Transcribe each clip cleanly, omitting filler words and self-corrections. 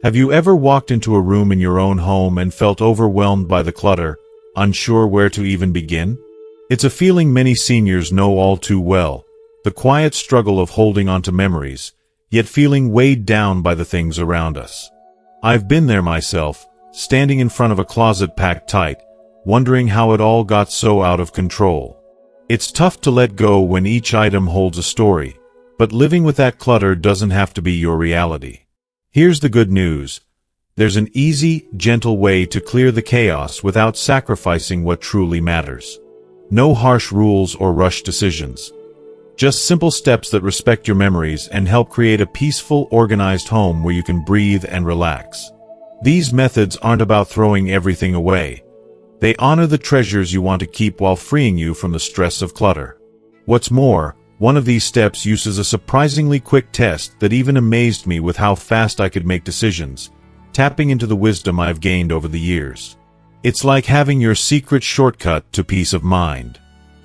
Have you ever walked into a room in your own home and felt overwhelmed by the clutter, unsure where to even begin? It's a feeling many seniors know all too well, the quiet struggle of holding onto memories, yet feeling weighed down by the things around us. I've been there myself, standing in front of a closet packed tight, wondering how it all got so out of control. It's tough to let go when each item holds a story, but living with that clutter doesn't have to be your reality. Here's the good news. There's an easy, gentle way to clear the chaos without sacrificing what truly matters. No harsh rules or rushed decisions. Just simple steps that respect your memories and help create a peaceful, organized home where you can breathe and relax. These methods aren't about throwing everything away. They honor the treasures you want to keep while freeing you from the stress of clutter. What's more, one of these steps uses a surprisingly quick test that even amazed me with how fast I could make decisions, tapping into the wisdom I've gained over the years. It's like having your secret shortcut to peace of mind.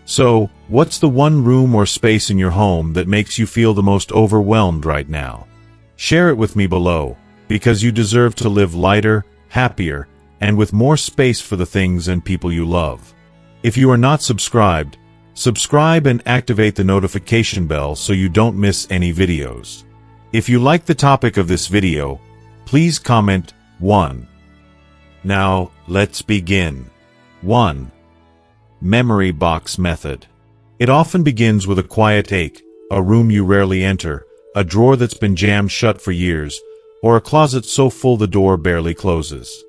So, what's the one room or space in your home that makes you feel the most overwhelmed right now? Share it with me below, because you deserve to live lighter, happier, and with more space for the things and people you love. If you are not subscribed, subscribe and activate the notification bell so you don't miss any videos. If you like the topic of this video, please comment 1. Now, let's begin. 1. Memory box method. It often begins with a quiet ache, a room you rarely enter, a drawer that's been jammed shut for years, or a closet so full the door barely closes.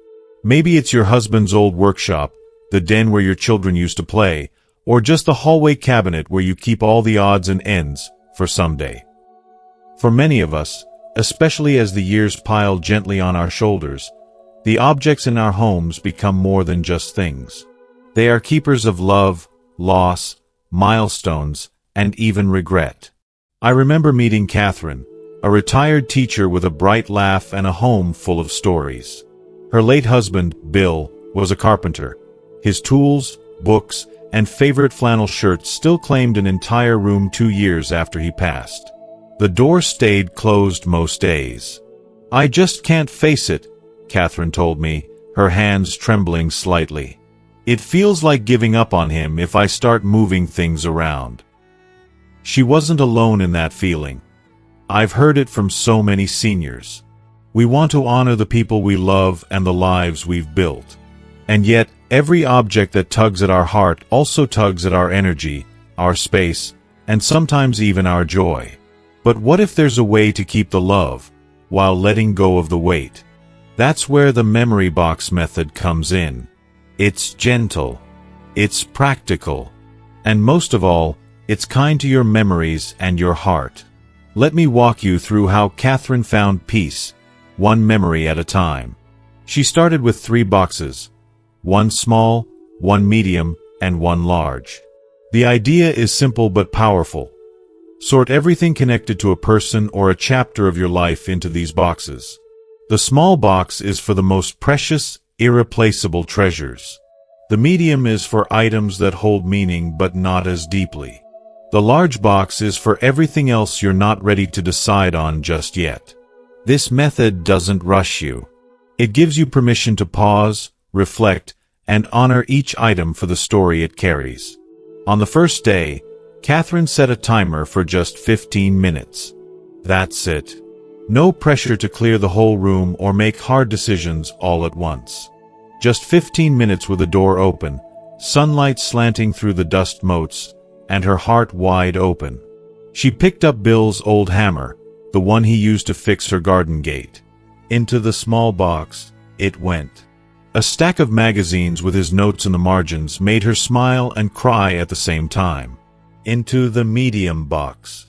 Maybe it's your husband's old workshop, the den where your children used to play, or just the hallway cabinet where you keep all the odds and ends for someday. For many of us, especially as the years pile gently on our shoulders, the objects in our homes become more than just things. They are keepers of love, loss, milestones, and even regret. I remember meeting Catherine, a retired teacher with a bright laugh and a home full of stories. Her late husband, Bill, was a carpenter. His tools, books, and favorite flannel shirts still claimed an entire room 2 years after he passed. The door stayed closed most days. "I just can't face it," Catherine told me, her hands trembling slightly. "It feels like giving up on him if I start moving things around." She wasn't alone in that feeling. I've heard it from so many seniors. We want to honor the people we love and the lives we've built. And yet, every object that tugs at our heart also tugs at our energy, our space, and sometimes even our joy. But what if there's a way to keep the love, while letting go of the weight? That's where the memory box method comes in. It's gentle, it's practical, and most of all, it's kind to your memories and your heart. Let me walk you through how Catherine found peace, one memory at a time. She started with 3 boxes, one small, one medium, and one large. The idea is simple but powerful. Sort everything connected to a person or a chapter of your life into these boxes. The small box is for the most precious, irreplaceable treasures. The medium is for items that hold meaning but not as deeply. The large box is for everything else you're not ready to decide on just yet. This method doesn't rush you. It gives you permission to pause, reflect, and honor each item for the story it carries. On the first day, Catherine set a timer for just 15 minutes. That's it. No pressure to clear the whole room or make hard decisions all at once. Just 15 minutes with the door open, sunlight slanting through the dust motes, and her heart wide open. She picked up Bill's old hammer, the one he used to fix her garden gate. Into the small box it went. A stack of magazines with his notes in the margins made her smile and cry at the same time. Into the medium box.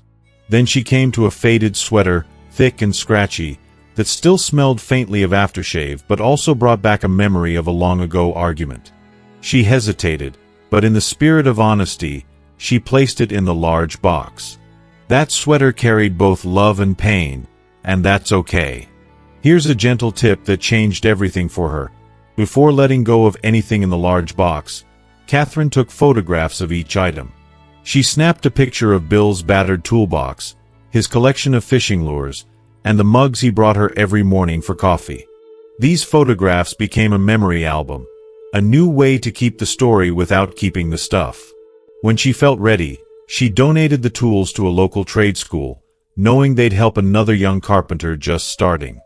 Then she came to a faded sweater, thick and scratchy, that still smelled faintly of aftershave but also brought back a memory of a long-ago argument. She hesitated, but in the spirit of honesty, she placed it in the large box. That sweater carried both love and pain, and that's okay. Here's a gentle tip that changed everything for her. Before letting go of anything in the large box, Catherine took photographs of each item. She snapped a picture of Bill's battered toolbox, his collection of fishing lures, and the mugs he brought her every morning for coffee. These photographs became a memory album, a new way to keep the story without keeping the stuff. When she felt ready, she donated the tools to a local trade school, knowing they'd help another young carpenter just starting.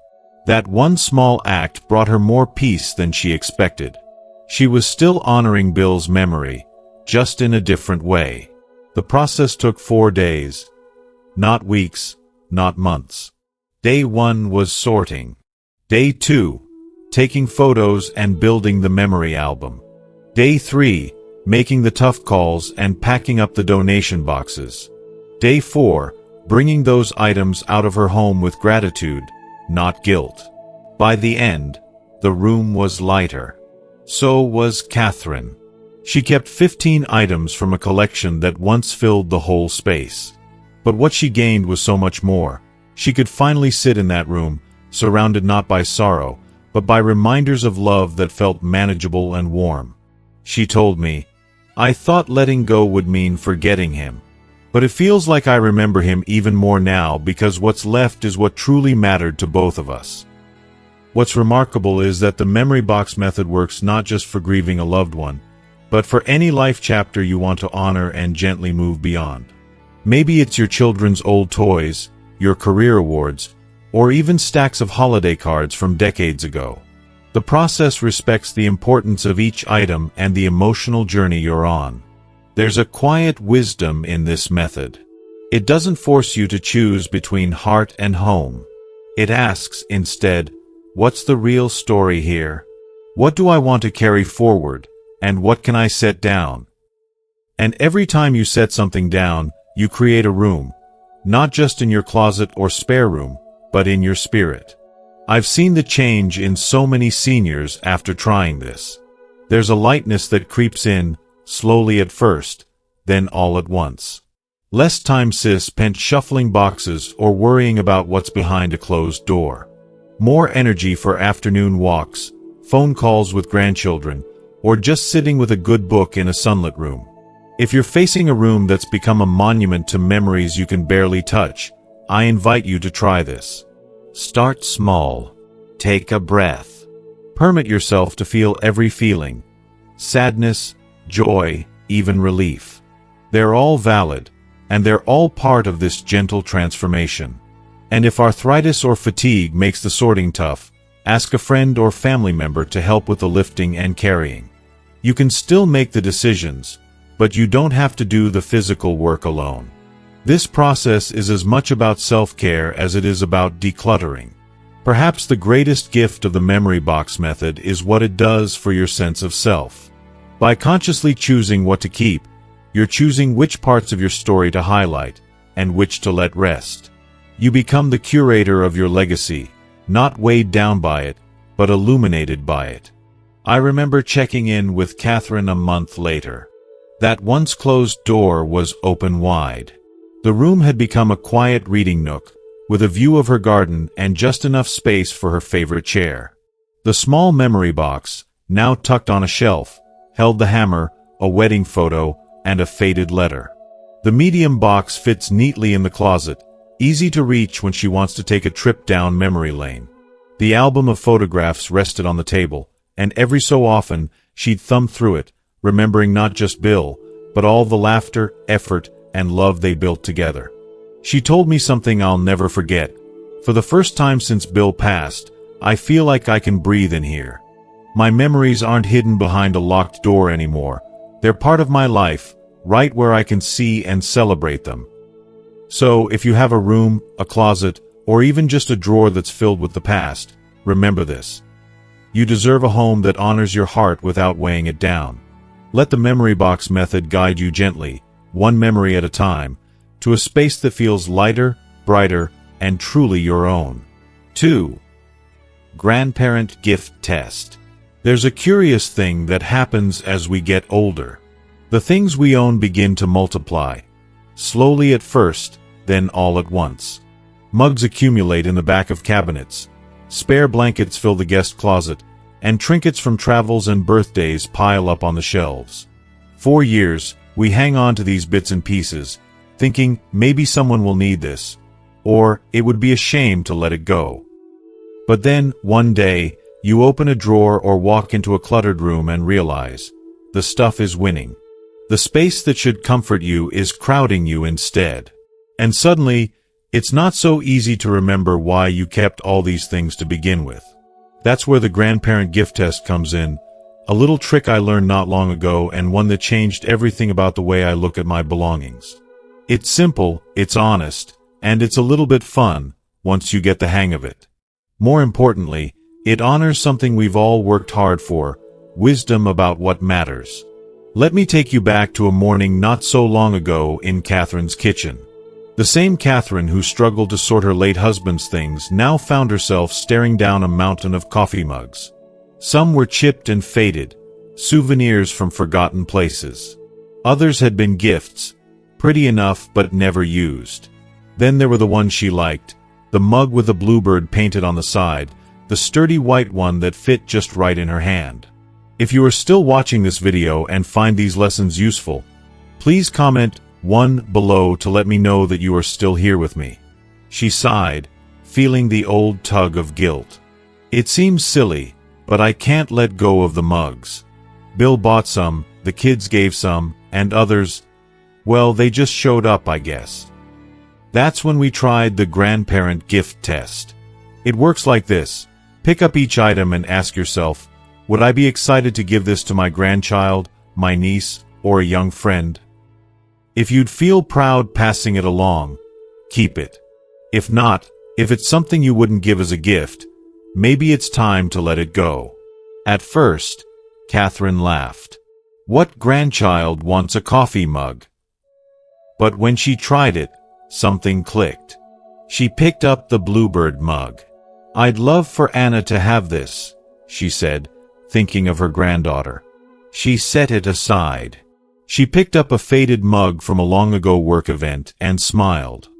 That one small act brought her more peace than she expected. She was still honoring Bill's memory, just in a different way. The process took 4 days. Not weeks, not months. Day 1 was sorting. Day 2, taking photos and building the memory album. Day 3, making the tough calls and packing up the donation boxes. Day 4, bringing those items out of her home with gratitude, not guilt. By the end, the room was lighter. So was Catherine. She kept 15 items from a collection that once filled the whole space. But what she gained was so much more. She could finally sit in that room, surrounded not by sorrow, but by reminders of love that felt manageable and warm. She told me, "I thought letting go would mean forgetting him. But it feels like I remember him even more now because what's left is what truly mattered to both of us." What's remarkable is that the memory box method works not just for grieving a loved one, but for any life chapter you want to honor and gently move beyond. Maybe it's your children's old toys, your career awards, or even stacks of holiday cards from decades ago. The process respects the importance of each item and the emotional journey you're on. There's a quiet wisdom in this method. It doesn't force you to choose between heart and home. It asks, instead, what's the real story here? What do I want to carry forward, and what can I set down? And every time you set something down, you create a room, not just in your closet or spare room, but in your spirit. I've seen the change in so many seniors after trying this. There's a lightness that creeps in, slowly at first, then all at once. Less time spent shuffling boxes or worrying about what's behind a closed door. More energy for afternoon walks, phone calls with grandchildren, or just sitting with a good book in a sunlit room. If you're facing a room that's become a monument to memories you can barely touch, I invite you to try this. Start small. Take a breath. Permit yourself to feel every feeling. Sadness, joy, even relief. They're all valid, and they're all part of this gentle transformation. And if arthritis or fatigue makes the sorting tough, ask a friend or family member to help with the lifting and carrying. You can still make the decisions, but you don't have to do the physical work alone. This process is as much about self-care as it is about decluttering. Perhaps the greatest gift of the memory box method is what it does for your sense of self. By consciously choosing what to keep, you're choosing which parts of your story to highlight, and which to let rest. You become the curator of your legacy, not weighed down by it, but illuminated by it. I remember checking in with Catherine a month later. That once closed door was open wide. The room had become a quiet reading nook, with a view of her garden and just enough space for her favorite chair. The small memory box, now tucked on a shelf, held the hammer, a wedding photo, and a faded letter. The medium box fits neatly in the closet, easy to reach when she wants to take a trip down memory lane. The album of photographs rested on the table, and every so often, she'd thumb through it, remembering not just Bill, but all the laughter, effort, and love they built together. She told me something I'll never forget. For the first time since Bill passed, I feel like I can breathe in here. My memories aren't hidden behind a locked door anymore. They're part of my life, right where I can see and celebrate them. So, if you have a room, a closet, or even just a drawer that's filled with the past, remember this. You deserve a home that honors your heart without weighing it down. Let the memory box method guide you gently, one memory at a time, to a space that feels lighter, brighter, and truly your own. 2. Grandparent Gift Test. There's a curious thing that happens as we get older. The things we own begin to multiply. Slowly at first, then all at once. Mugs accumulate in the back of cabinets. Spare blankets fill the guest closet, and trinkets from travels and birthdays pile up on the shelves. For years, we hang on to these bits and pieces, thinking maybe someone will need this. or it would be a shame to let it go. But then, one day, you open a drawer or walk into a cluttered room and realize, the stuff is winning. The space that should comfort you is crowding you instead. And suddenly, it's not so easy to remember why you kept all these things to begin with. That's where the grandparent gift test comes in, a little trick I learned not long ago and one that changed everything about the way I look at my belongings. It's simple, it's honest, and it's a little bit fun, once you get the hang of it. More importantly, it honors something we've all worked hard for, wisdom about what matters. Let me take you back to a morning not so long ago in Catherine's kitchen. The same Catherine who struggled to sort her late husband's things now found herself staring down a mountain of coffee mugs. Some were chipped and faded, souvenirs from forgotten places. Others had been gifts, pretty enough but never used. Then there were the ones she liked, the mug with a bluebird painted on the side, the sturdy white one that fit just right in her hand. If you are still watching this video and find these lessons useful, please comment 1 below to let me know that you are still here with me. She sighed, feeling the old tug of guilt. It seems silly, but I can't let go of the mugs. Bill bought some, the kids gave some, and others, well, they just showed up, I guess. That's when we tried the grandparent gift test. It works like this. Pick up each item and ask yourself, would I be excited to give this to my grandchild, my niece, or a young friend? If you'd feel proud passing it along, keep it. If not, if it's something you wouldn't give as a gift, maybe it's time to let it go. At first, Catherine laughed. What grandchild wants a coffee mug? But when she tried it, something clicked. She picked up the bluebird mug. I'd love for Anna to have this, she said, thinking of her granddaughter. She set it aside. She picked up a faded mug from a long-ago work event and smiled.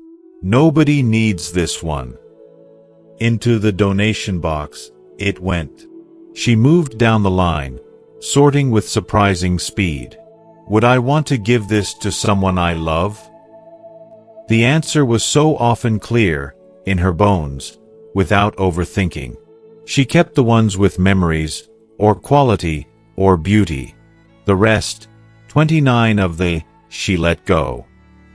Nobody needs this one. Into the donation box it went. She moved down the line, sorting with surprising speed. Would I want to give this to someone I love? The answer was so often clear, in her bones, without overthinking. She kept the ones with memories, or quality, or beauty. The rest, 29 of she let go.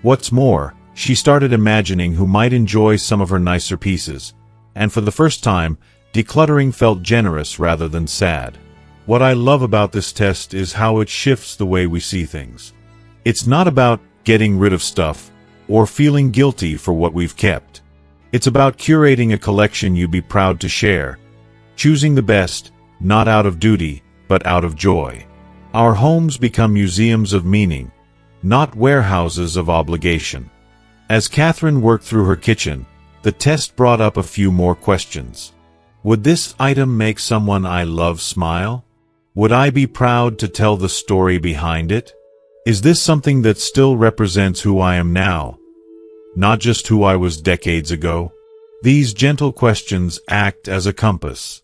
What's more, she started imagining who might enjoy some of her nicer pieces, and for the first time, decluttering felt generous rather than sad. What I love about this test is how it shifts the way we see things. It's not about getting rid of stuff, or feeling guilty for what we've kept. It's about curating a collection you'd be proud to share, choosing the best, not out of duty, but out of joy. Our homes become museums of meaning, not warehouses of obligation. As Catherine worked through her kitchen, the test brought up a few more questions. Would this item make someone I love smile? Would I be proud to tell the story behind it? Is this something that still represents who I am now, not just who I was decades ago? These gentle questions act as a compass.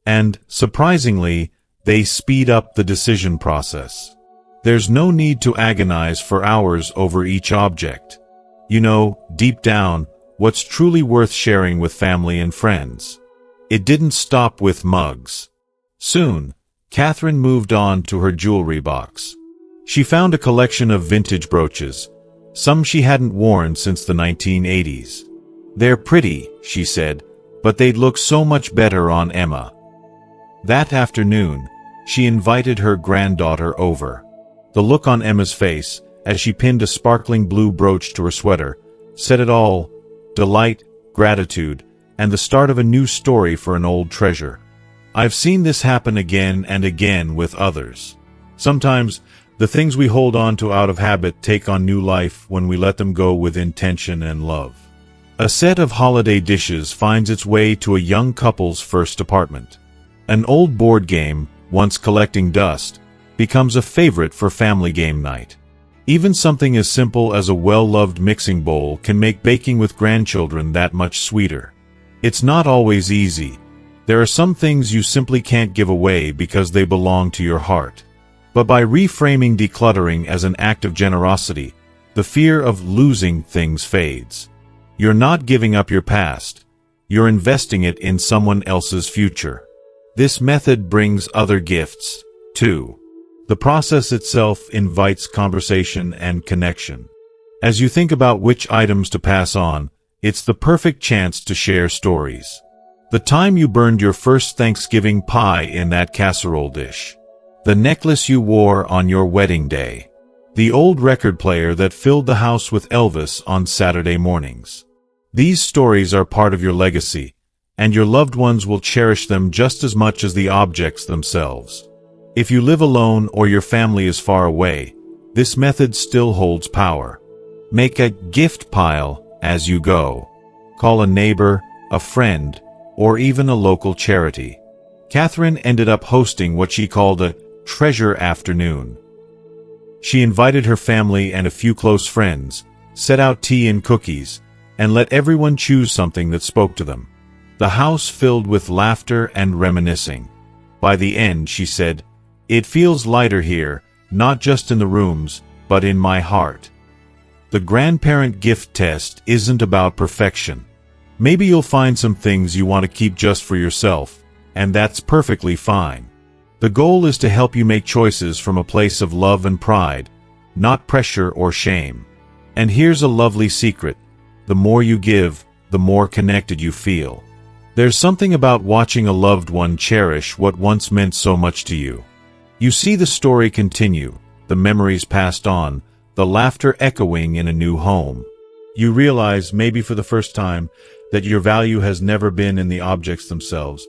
And, surprisingly, they speed up the decision process. There's no need to agonize for hours over each object. You know, deep down, what's truly worth sharing with family and friends. It didn't stop with mugs. Soon, Catherine moved on to her jewelry box. She found a collection of vintage brooches, some she hadn't worn since the 1980s. They're pretty, she said, but they'd look so much better on Emma. That afternoon, she invited her granddaughter over. The look on Emma's face, as she pinned a sparkling blue brooch to her sweater, said it all: delight, gratitude, and the start of a new story for an old treasure. I've seen this happen again and again with others. Sometimes, the things we hold on to out of habit take on new life when we let them go with intention and love. A set of holiday dishes finds its way to a young couple's first apartment. An old board game, once collecting dust, becomes a favorite for family game night. Even something as simple as a well-loved mixing bowl can make baking with grandchildren that much sweeter. It's not always easy. There are some things you simply can't give away because they belong to your heart. But by reframing decluttering as an act of generosity, the fear of losing things fades. You're not giving up your past. You're investing it in someone else's future. This method brings other gifts, too. The process itself invites conversation and connection. As you think about which items to pass on, it's the perfect chance to share stories. The time you burned your first Thanksgiving pie in that casserole dish. The necklace you wore on your wedding day. The old record player that filled the house with Elvis on Saturday mornings. These stories are part of your legacy, and your loved ones will cherish them just as much as the objects themselves. If you live alone or your family is far away, this method still holds power. Make a gift pile as you go. Call a neighbor, a friend, or even a local charity. Catherine ended up hosting what she called a treasure afternoon. She invited her family and a few close friends, set out tea and cookies, and let everyone choose something that spoke to them. The house filled with laughter and reminiscing. By the end, she said, "It feels lighter here, not just in the rooms, but in my heart." The grandparent gift test isn't about perfection. Maybe you'll find some things you want to keep just for yourself, and that's perfectly fine. The goal is to help you make choices from a place of love and pride, not pressure or shame. And here's a lovely secret. The more you give, the more connected you feel. There's something about watching a loved one cherish what once meant so much to you. You see the story continue, the memories passed on, the laughter echoing in a new home. You realize, maybe for the first time, that your value has never been in the objects themselves,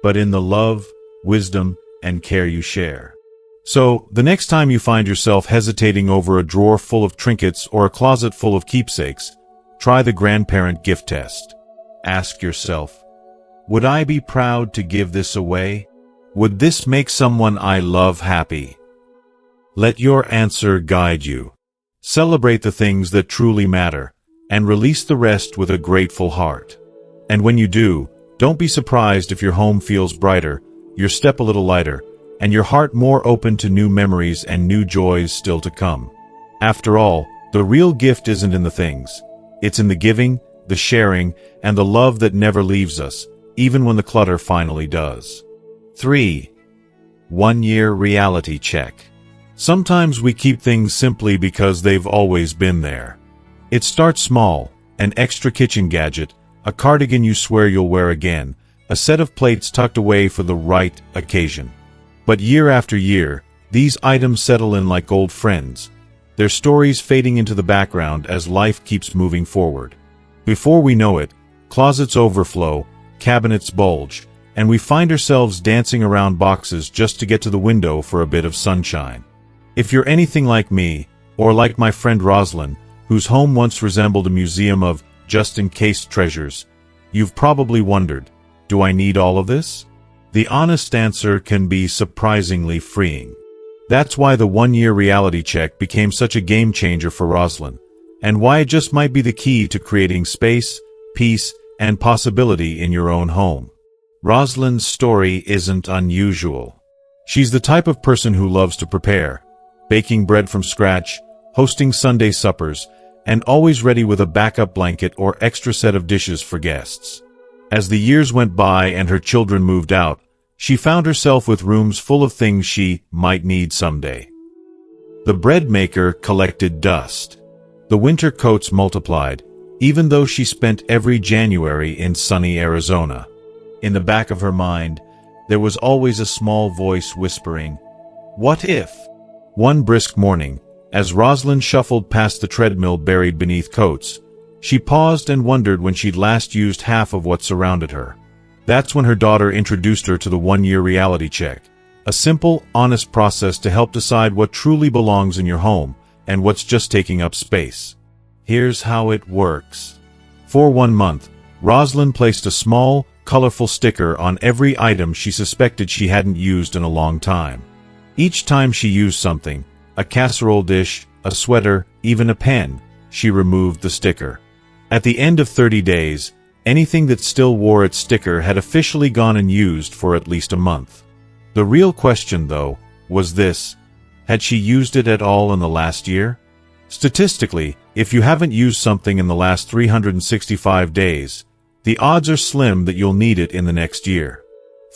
but in the love, wisdom, and care you share. So, the next time you find yourself hesitating over a drawer full of trinkets or a closet full of keepsakes, try the grandparent gift test. Ask yourself, would I be proud to give this away? Would this make someone I love happy? Let your answer guide you. Celebrate the things that truly matter, and release the rest with a grateful heart. And when you do, don't be surprised if your home feels brighter, your step a little lighter, and your heart more open to new memories and new joys still to come. After all, the real gift isn't in the things. It's in the giving, the sharing, and the love that never leaves us, even when the clutter finally does. 3. 1-year reality check. Sometimes we keep things simply because they've always been there. It starts small, an extra kitchen gadget, a cardigan you swear you'll wear again, a set of plates tucked away for the right occasion. But year after year, these items settle in like old friends, their stories fading into the background as life keeps moving forward. Before we know it, closets overflow, cabinets bulge, and we find ourselves dancing around boxes just to get to the window for a bit of sunshine. If you're anything like me, or like my friend Rosalind, whose home once resembled a museum of just-in-case treasures, you've probably wondered, do I need all of this? The honest answer can be surprisingly freeing. That's why the 1-year reality check became such a game-changer for Rosalind, and why it just might be the key to creating space, peace, and possibility in your own home. Rosalind's story isn't unusual. She's the type of person who loves to prepare, baking bread from scratch, hosting Sunday suppers, and always ready with a backup blanket or extra set of dishes for guests. As the years went by and her children moved out, she found herself with rooms full of things she might need someday. The bread maker collected dust. The winter coats multiplied, even though she spent every January in sunny Arizona. In the back of her mind, there was always a small voice whispering, "What if?" One brisk morning, as Rosalind shuffled past the treadmill buried beneath coats, she paused and wondered when she'd last used half of what surrounded her. That's when her daughter introduced her to the 1-year reality check, a simple, honest process to help decide what truly belongs in your home and what's just taking up space. Here's how it works. For 1 month, Rosalind placed a small, colorful sticker on every item she suspected she hadn't used in a long time. Each time she used something, a casserole dish, a sweater, even a pen, she removed the sticker. At the end of 30 days, anything that still wore its sticker had officially gone unused for at least a month. The real question, though, was this: had she used it at all in the last year? Statistically, If you haven't used something in the last 365 days, the odds are slim that you'll need it in the next year.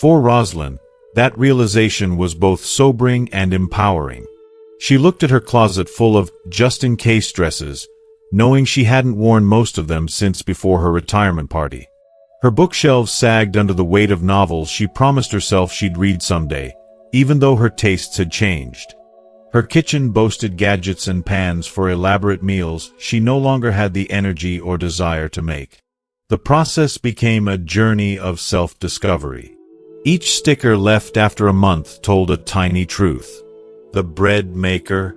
For Rosalind, that realization was both sobering and empowering. She looked at her closet full of just-in-case dresses, knowing she hadn't worn most of them since before her retirement party. Her bookshelves sagged under the weight of novels she promised herself she'd read someday, even though her tastes had changed. Her kitchen boasted gadgets and pans for elaborate meals she no longer had the energy or desire to make. The process became a journey of self-discovery. Each sticker left after a month told a tiny truth. The bread maker.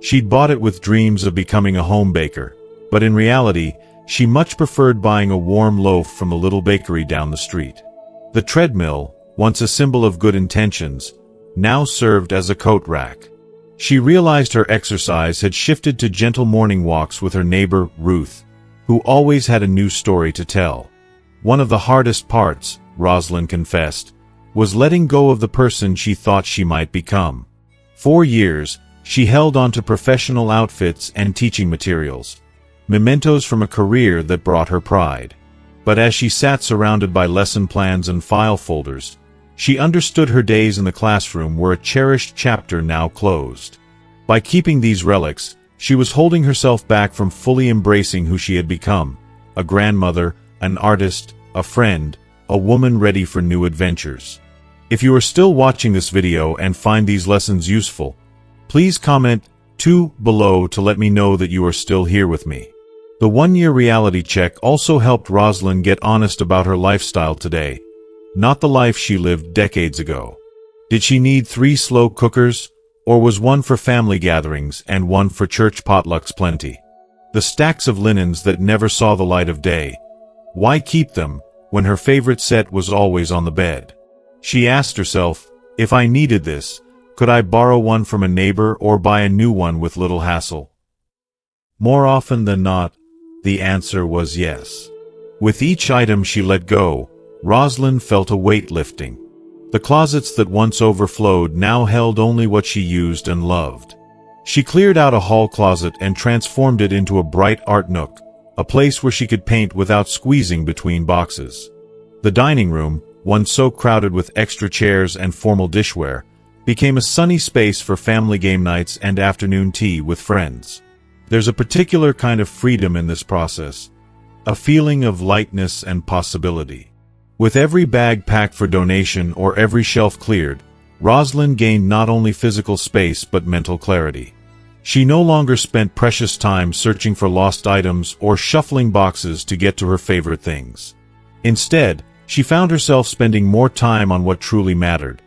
She'd bought it with dreams of becoming a home baker, but in reality, she much preferred buying a warm loaf from the little bakery down the street. The treadmill, once a symbol of good intentions, now served as a coat rack. She realized her exercise had shifted to gentle morning walks with her neighbor, Ruth, who always had a new story to tell. One of the hardest parts, Rosalind confessed, was letting go of the person she thought she might become. For years, she held on to professional outfits and teaching materials, mementos from a career that brought her pride. But as she sat surrounded by lesson plans and file folders, she understood her days in the classroom were a cherished chapter now closed. By keeping these relics, she was holding herself back from fully embracing who she had become: a grandmother, an artist, a friend, a woman ready for new adventures. If you are still watching this video and find these lessons useful, please comment 2 below to let me know that you are still here with me. The 1-year reality check also helped Rosalind get honest about her lifestyle today, not the life she lived decades ago. Did she need 3 slow cookers, or was one for family gatherings and one for church potlucks plenty? The stacks of linens that never saw the light of day, why keep them when her favorite set was always on the bed? She asked herself, if I needed this, could I borrow one from a neighbor or buy a new one with little hassle? More often than not, the answer was yes. With each item she let go, Rosalind felt a weight lifting. The closets that once overflowed now held only what she used and loved. She cleared out a hall closet and transformed it into a bright art nook, a place where she could paint without squeezing between boxes. The dining room, once so crowded with extra chairs and formal dishware, became a sunny space for family game nights and afternoon tea with friends. There's a particular kind of freedom in this process, a feeling of lightness and possibility. With every bag packed for donation or every shelf cleared, Rosalind gained not only physical space but mental clarity. She no longer spent precious time searching for lost items or shuffling boxes to get to her favorite things. Instead, she found herself spending more time on what truly mattered: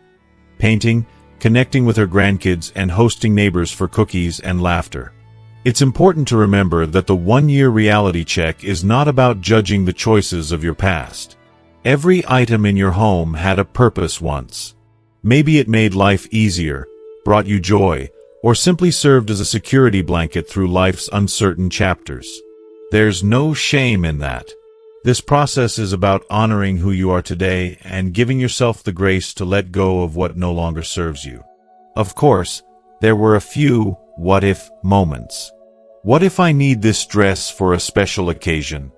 painting, connecting with her grandkids, and hosting neighbors for cookies and laughter. It's important to remember that the 1-year reality check is not about judging the choices of your past. Every item in your home had a purpose once. Maybe it made life easier, brought you joy, or simply served as a security blanket through life's uncertain chapters. There's no shame in that. This process is about honoring who you are today and giving yourself the grace to let go of what no longer serves you. Of course, there were a few what-if moments. What if I need this dress for a special occasion?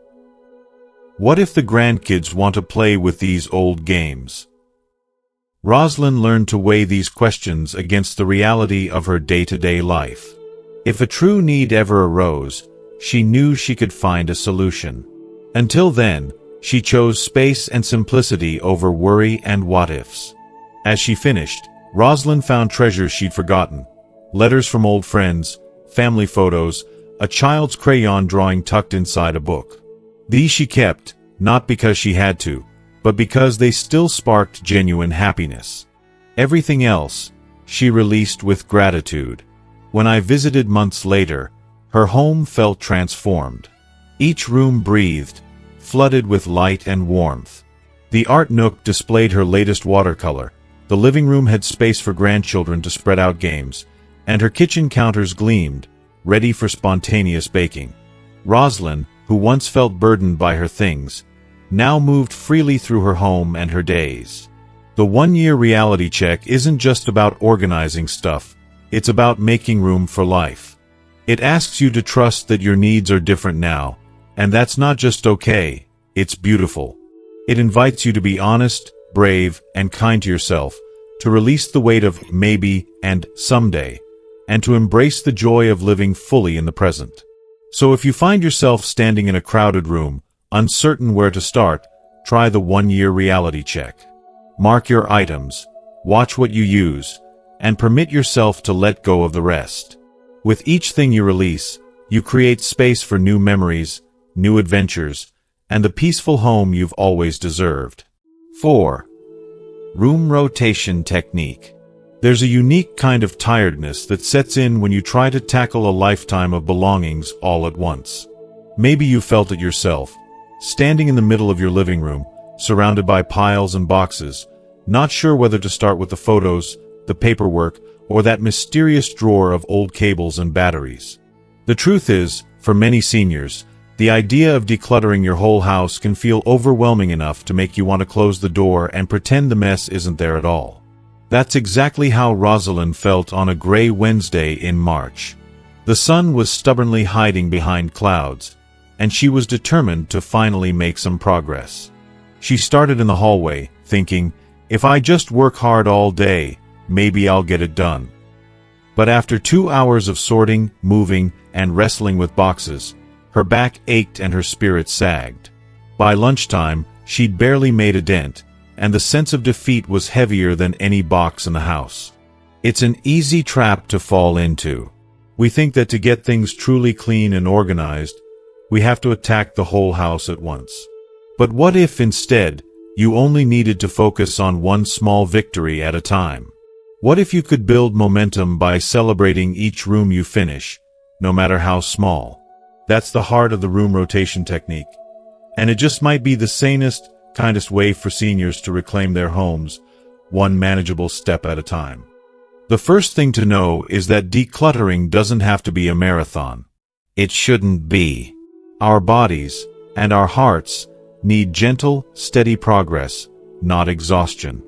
What if the grandkids want to play with these old games? Rosalind learned to weigh these questions against the reality of her day-to-day life. If a true need ever arose, she knew she could find a solution. Until then, she chose space and simplicity over worry and what-ifs. As she finished, Rosalind found treasures she'd forgotten: letters from old friends, family photos, a child's crayon drawing tucked inside a book. These she kept, not because she had to, but because they still sparked genuine happiness. Everything else, she released with gratitude. When I visited months later, her home felt transformed. Each room breathed, flooded with light and warmth. The art nook displayed her latest watercolor, the living room had space for grandchildren to spread out games, and her kitchen counters gleamed, ready for spontaneous baking. Rosalind, who once felt burdened by her things, now moved freely through her home and her days. The 1-year reality check isn't just about organizing stuff, it's about making room for life. It asks you to trust that your needs are different now, and that's not just okay, it's beautiful. It invites you to be honest, brave, and kind to yourself, to release the weight of maybe and someday, and to embrace the joy of living fully in the present. So if you find yourself standing in a crowded room, uncertain where to start, try the 1-year reality check. Mark your items, watch what you use, and permit yourself to let go of the rest. With each thing you release, you create space for new memories, new adventures, and the peaceful home you've always deserved. 4. Room rotation technique. There's a unique kind of tiredness that sets in when you try to tackle a lifetime of belongings all at once. Maybe you felt it yourself, standing in the middle of your living room, surrounded by piles and boxes, not sure whether to start with the photos, the paperwork, or that mysterious drawer of old cables and batteries. The truth is, for many seniors, the idea of decluttering your whole house can feel overwhelming enough to make you want to close the door and pretend the mess isn't there at all. That's exactly how Rosalind felt on a gray Wednesday in March. The sun was stubbornly hiding behind clouds, and she was determined to finally make some progress. She started in the hallway, thinking, if I just work hard all day, maybe I'll get it done. But after 2 hours of sorting, moving, and wrestling with boxes, her back ached and her spirits sagged. By lunchtime, she'd barely made a dent, and the sense of defeat was heavier than any box in the house. It's an easy trap to fall into. We think that to get things truly clean and organized, we have to attack the whole house at once. But what if instead, you only needed to focus on one small victory at a time? What if you could build momentum by celebrating each room you finish, no matter how small? That's the heart of the room rotation technique. And it just might be the sanest, kindest way for seniors to reclaim their homes, one manageable step at a time. The first thing to know is that decluttering doesn't have to be a marathon. It shouldn't be. Our bodies, and our hearts, need gentle, steady progress, not exhaustion.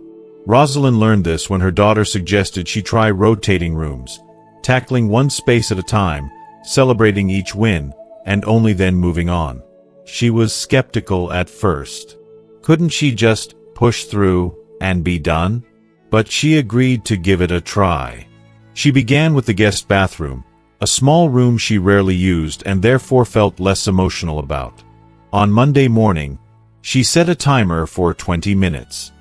Rosalind learned this when her daughter suggested she try rotating rooms, tackling one space at a time, celebrating each win, and only then moving on. She was skeptical at first. Couldn't she just push through and be done? But she agreed to give it a try. She began with the guest bathroom, a small room she rarely used and therefore felt less emotional about. On Monday morning, she set a timer for 20 minutes.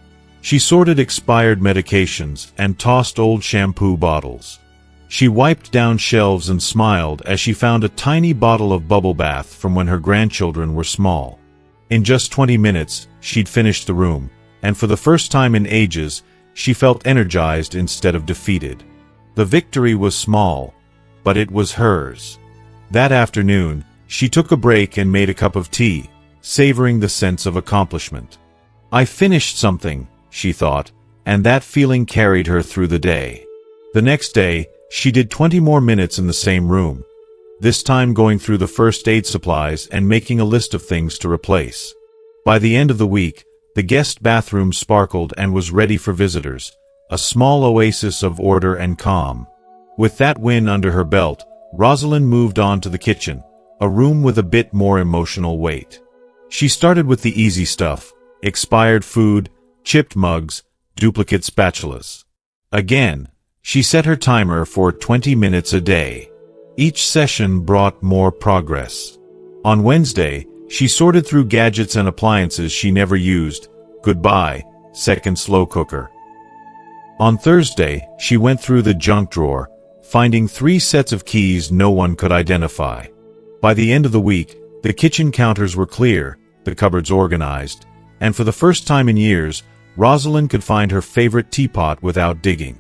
She sorted expired medications and tossed old shampoo bottles. She wiped down shelves and smiled as she found a tiny bottle of bubble bath from when her grandchildren were small. In just 20 minutes, she'd finished the room, and for the first time in ages, she felt energized instead of defeated. The victory was small, but it was hers. That afternoon, she took a break and made a cup of tea, savoring the sense of accomplishment. I finished something, she thought, and that feeling carried her through the day. The next day, she did 20 more minutes in the same room, this time going through the first aid supplies and making a list of things to replace. By the end of the week, the guest bathroom sparkled and was ready for visitors, a small oasis of order and calm. With that win under her belt, Rosalind moved on to the kitchen, a room with a bit more emotional weight. She started with the easy stuff, expired food, chipped mugs, duplicate spatulas. Again, she set her timer for 20 minutes a day. Each session brought more progress. On Wednesday, she sorted through gadgets and appliances she never used. Goodbye, second slow cooker. On Thursday, she went through the junk drawer, finding 3 sets of keys no one could identify. By the end of the week, the kitchen counters were clear, the cupboards organized, and for the first time in years, Rosalind could find her favorite teapot without digging.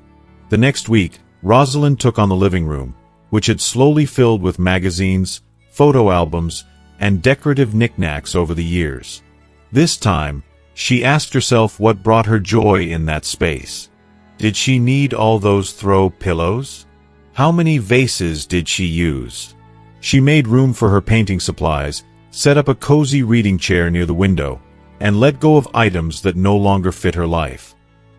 The next week, Rosalind took on the living room, which had slowly filled with magazines, photo albums, and decorative knickknacks over the years. This time, she asked herself what brought her joy in that space. Did she need all those throw pillows? How many vases did she use? She made room for her painting supplies, set up a cozy reading chair near the window, and let go of items that no longer fit her life.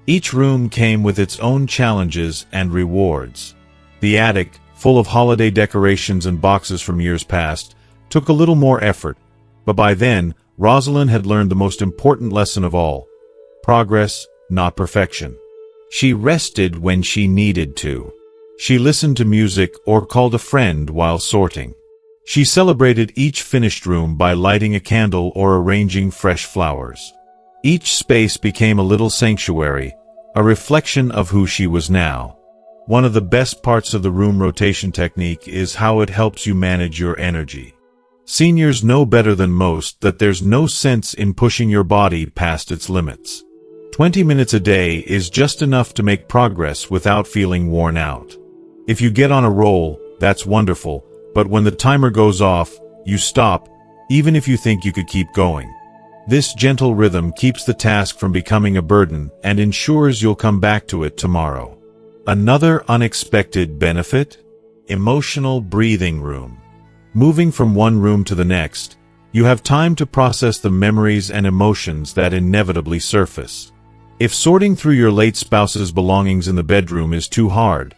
Each room came with its own challenges and rewards. The attic, full of holiday decorations and boxes from years past, took a little more effort, but by then, Rosalind had learned the most important lesson of all: progress, not perfection. She rested when she needed to. She listened to music or called a friend while sorting. She celebrated each finished room by lighting a candle or arranging fresh flowers. Each space became a little sanctuary, a reflection of who she was now. One of the best parts of the room rotation technique is how it helps you manage your energy. Seniors know better than most that there's no sense in pushing your body past its limits. 20 minutes a day is just enough to make progress without feeling worn out. If you get on a roll, that's wonderful, but when the timer goes off, you stop, even if you think you could keep going. This gentle rhythm keeps the task from becoming a burden and ensures you'll come back to it tomorrow. Another unexpected benefit? Emotional breathing room. Moving from one room to the next, you have time to process the memories and emotions that inevitably surface. If sorting through your late spouse's belongings in the bedroom is too hard,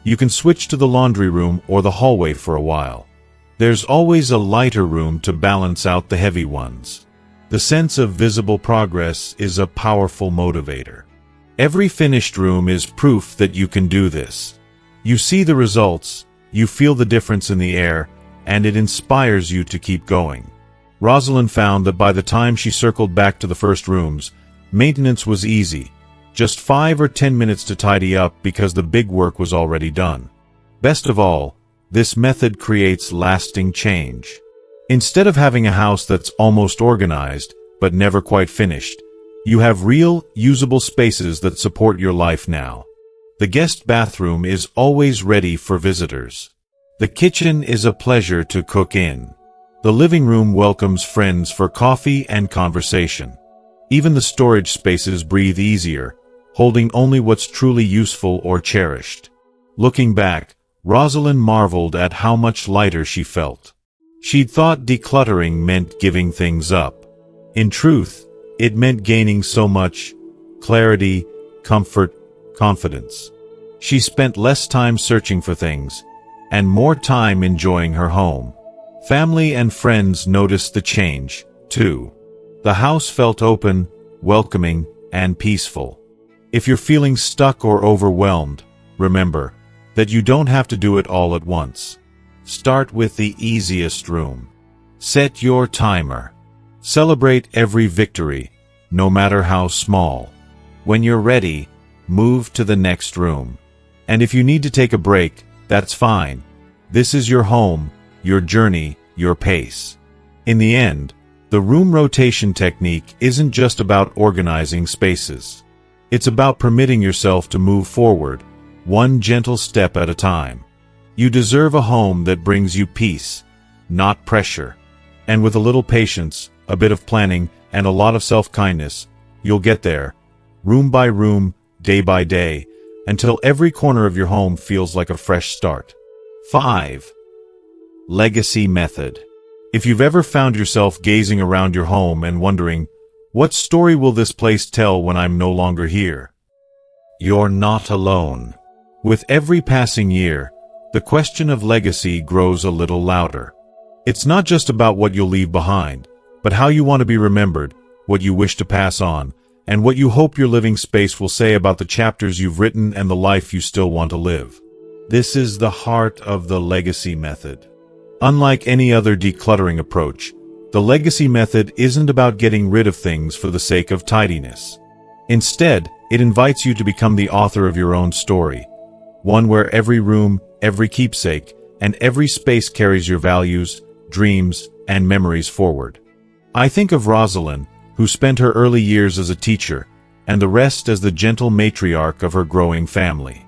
you can switch to the laundry room or the hallway for a while. There's always a lighter room to balance out the heavy ones. The sense of visible progress is a powerful motivator. Every finished room is proof that you can do this. You see the results, you feel the difference in the air, and it inspires you to keep going. Rosalind found that by the time she circled back to the first rooms, maintenance was easy. Just 5 or 10 minutes to tidy up because the big work was already done. Best of all, this method creates lasting change. Instead of having a house that's almost organized, but never quite finished, you have real, usable spaces that support your life now. The guest bathroom is always ready for visitors. The kitchen is a pleasure to cook in. The living room welcomes friends for coffee and conversation. Even the storage spaces breathe easier, holding only what's truly useful or cherished. Looking back, Rosalind marveled at how much lighter she felt. She'd thought decluttering meant giving things up. In truth, it meant gaining so much: clarity, comfort, confidence. She spent less time searching for things, and more time enjoying her home. Family and friends noticed the change, too. The house felt open, welcoming, and peaceful. If you're feeling stuck or overwhelmed, remember that you don't have to do it all at once. Start with the easiest room. Set your timer. Celebrate every victory, no matter how small. When you're ready, move to the next room. And if you need to take a break, that's fine. This is your home, your journey, your pace. In the end, the room rotation technique isn't just about organizing spaces. It's about permitting yourself to move forward, one gentle step at a time. You deserve a home that brings you peace, not pressure. And with a little patience, a bit of planning, and a lot of self-kindness, you'll get there, room by room, day by day, until every corner of your home feels like a fresh start. 5. Legacy method. If you've ever found yourself gazing around your home and wondering, what story will this place tell when I'm no longer here? You're not alone. With every passing year, the question of legacy grows a little louder. It's not just about what you'll leave behind, but how you want to be remembered, what you wish to pass on, and what you hope your living space will say about the chapters you've written and the life you still want to live. This is the heart of the legacy method. Unlike any other decluttering approach, the legacy method isn't about getting rid of things for the sake of tidiness. Instead, it invites you to become the author of your own story, one where every room, every keepsake, and every space carries your values, dreams, and memories forward. I think of Rosalind, who spent her early years as a teacher, and the rest as the gentle matriarch of her growing family.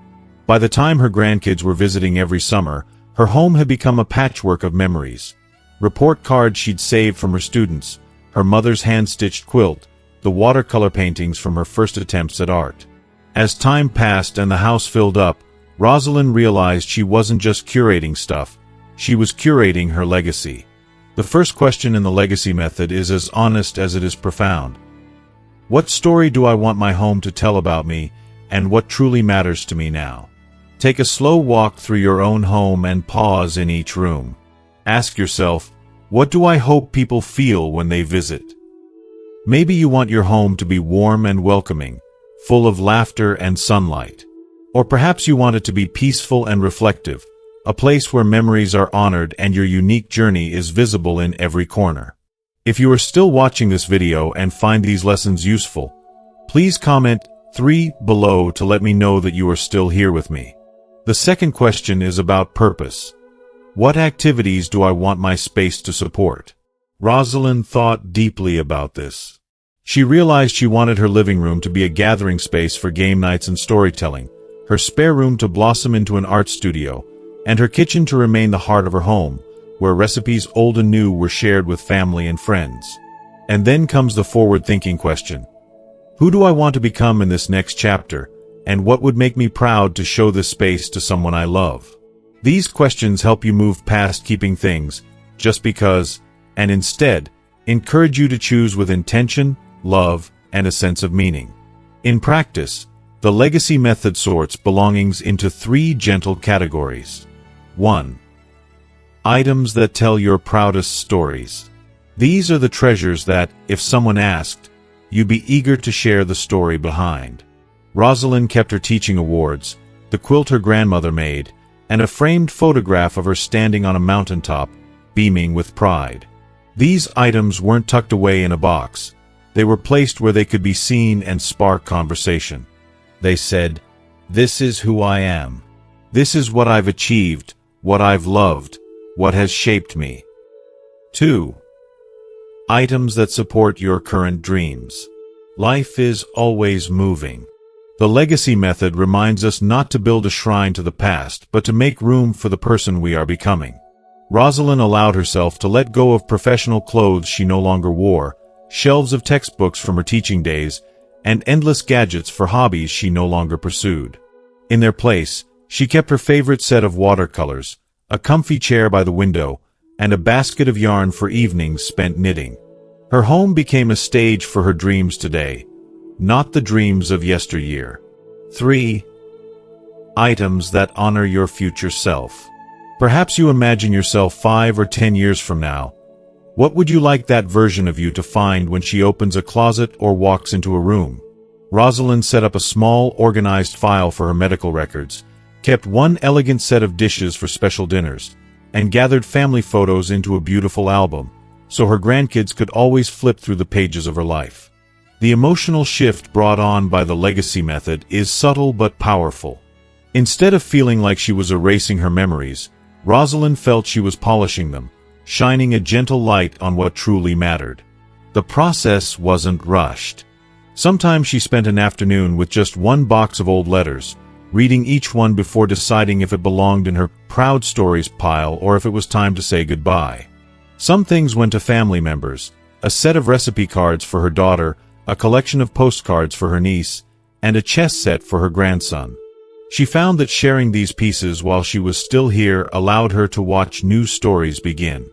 By the time her grandkids were visiting every summer, her home had become a patchwork of memories. Report cards she'd saved from her students, her mother's hand-stitched quilt, the watercolor paintings from her first attempts at art. As time passed and the house filled up, Rosalind realized she wasn't just curating stuff, she was curating her legacy. The first question in the legacy method is as honest as it is profound. What story do I want my home to tell about me, and what truly matters to me now? Take a slow walk through your own home and pause in each room. Ask yourself, what do I hope people feel when they visit? Maybe you want your home to be warm and welcoming, full of laughter and sunlight. Or perhaps you want it to be peaceful and reflective, a place where memories are honored and your unique journey is visible in every corner. If you are still watching this video and find these lessons useful, please comment 3 below to let me know that you are still here with me. The second question is about purpose. What activities do I want my space to support? Rosalind thought deeply about this. She realized she wanted her living room to be a gathering space for game nights and storytelling, her spare room to blossom into an art studio, and her kitchen to remain the heart of her home, where recipes old and new were shared with family and friends. And then comes the forward-thinking question. Who do I want to become in this next chapter, and what would make me proud to show this space to someone I love? These questions help you move past keeping things just because, and instead, encourage you to choose with intention, love, and a sense of meaning. In practice, the legacy method sorts belongings into 3 gentle categories. 1. Items that tell your proudest stories. These are the treasures that, if someone asked, you'd be eager to share the story behind. Rosalind kept her teaching awards, the quilt her grandmother made, and a framed photograph of her standing on a mountaintop, beaming with pride. These items weren't tucked away in a box. They were placed where they could be seen and spark conversation. They said, "This is who I am. This is what I've achieved, what I've loved, what has shaped me." 2. Items that support your current dreams. Life is always moving. The legacy method reminds us not to build a shrine to the past, but to make room for the person we are becoming. Rosalind allowed herself to let go of professional clothes she no longer wore, shelves of textbooks from her teaching days, and endless gadgets for hobbies she no longer pursued. In their place, she kept her favorite set of watercolors, a comfy chair by the window, and a basket of yarn for evenings spent knitting. Her home became a stage for her dreams today, not the dreams of yesteryear. 3. Items that honor your future self. Perhaps you imagine yourself 5 or 10 years from now. What would you like that version of you to find when she opens a closet or walks into a room? Rosalind set up a small, organized file for her medical records, kept one elegant set of dishes for special dinners, and gathered family photos into a beautiful album, so her grandkids could always flip through the pages of her life. The emotional shift brought on by the legacy method is subtle but powerful. Instead of feeling like she was erasing her memories, Rosalind felt she was polishing them, shining a gentle light on what truly mattered. The process wasn't rushed. Sometimes she spent an afternoon with just one box of old letters, reading each one before deciding if it belonged in her proud stories pile or if it was time to say goodbye. Some things went to family members, a set of recipe cards for her daughter, a collection of postcards for her niece, and a chess set for her grandson. She found that sharing these pieces while she was still here allowed her to watch new stories begin.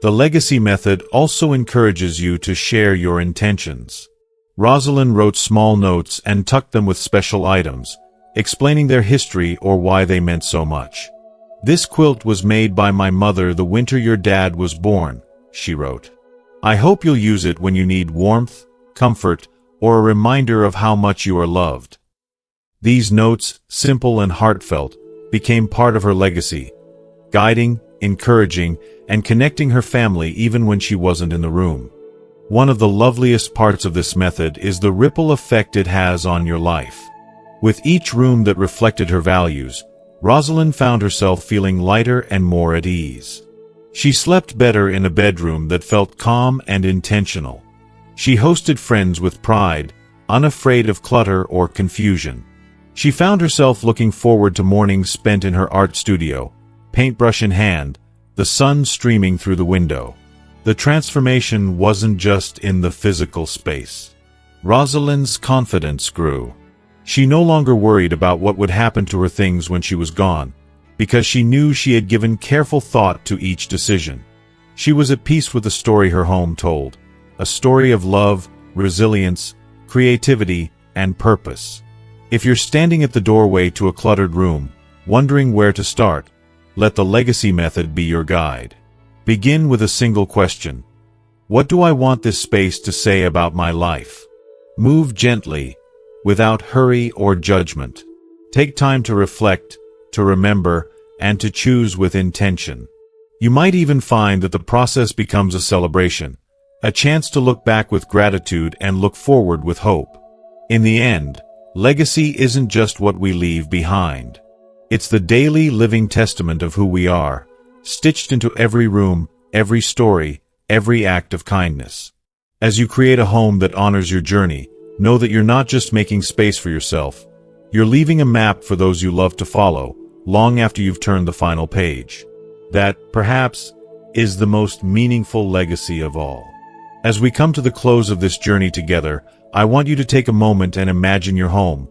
The legacy method also encourages you to share your intentions. Rosalind wrote small notes and tucked them with special items, explaining their history or why they meant so much. "This quilt was made by my mother the winter your dad was born," she wrote. "I hope you'll use it when you need warmth, comfort, or a reminder of how much you are loved." These notes, simple and heartfelt, became part of her legacy, guiding, encouraging, and connecting her family even when she wasn't in the room. One of the loveliest parts of this method is the ripple effect it has on your life. With each room that reflected her values, Rosalind found herself feeling lighter and more at ease. She slept better in a bedroom that felt calm and intentional. She hosted friends with pride, unafraid of clutter or confusion. She found herself looking forward to mornings spent in her art studio, paintbrush in hand, the sun streaming through the window. The transformation wasn't just in the physical space. Rosalind's confidence grew. She no longer worried about what would happen to her things when she was gone, because she knew she had given careful thought to each decision. She was at peace with the story her home told, a story of love, resilience, creativity, and purpose. If you're standing at the doorway to a cluttered room, Wondering where to start? Let the legacy method be your guide. Begin with a single question. What do I want this space to say about my life? Move gently, without hurry or judgment. Take time to reflect, to remember, and to choose with intention. You might even find that the process becomes a celebration, a chance to look back with gratitude and look forward with hope. In the end, legacy isn't just what we leave behind. It's the daily living testament of who we are, stitched into every room, every story, every act of kindness. As you create a home that honors your journey, know that you're not just making space for yourself. You're leaving a map for those you love to follow, long after you've turned the final page. That, perhaps, is the most meaningful legacy of all. As we come to the close of this journey together, I want you to take a moment and imagine your home.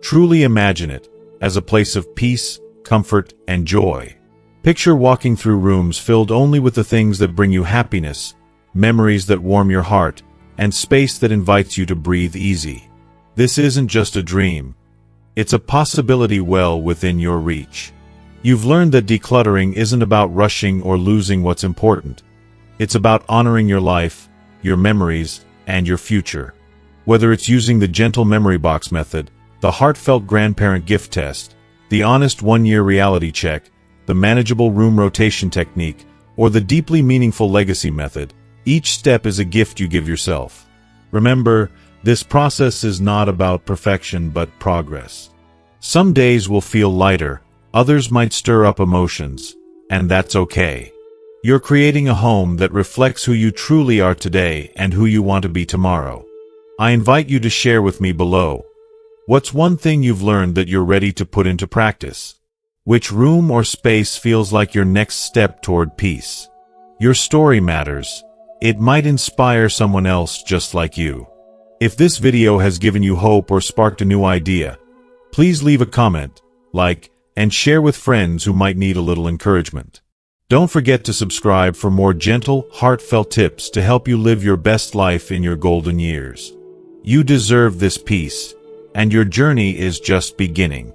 Truly imagine it as a place of peace, comfort, and joy. Picture walking through rooms filled only with the things that bring you happiness, memories that warm your heart, and space that invites you to breathe easy. This isn't just a dream. It's a possibility well within your reach. You've learned that decluttering isn't about rushing or losing what's important. It's about honoring your life, your memories, and your future. Whether it's using the gentle memory box method, the heartfelt grandparent gift test, the honest one-year reality check, the manageable room rotation technique, or the deeply meaningful legacy method, each step is a gift you give yourself. Remember, this process is not about perfection but progress. Some days will feel lighter, others might stir up emotions, and that's okay. You're creating a home that reflects who you truly are today and who you want to be tomorrow. I invite you to share with me below. What's one thing you've learned that you're ready to put into practice? Which room or space feels like your next step toward peace? Your story matters. It might inspire someone else just like you. If this video has given you hope or sparked a new idea, please leave a comment, like, and share with friends who might need a little encouragement. Don't forget to subscribe for more gentle, heartfelt tips to help you live your best life in your golden years. You deserve this peace, and your journey is just beginning.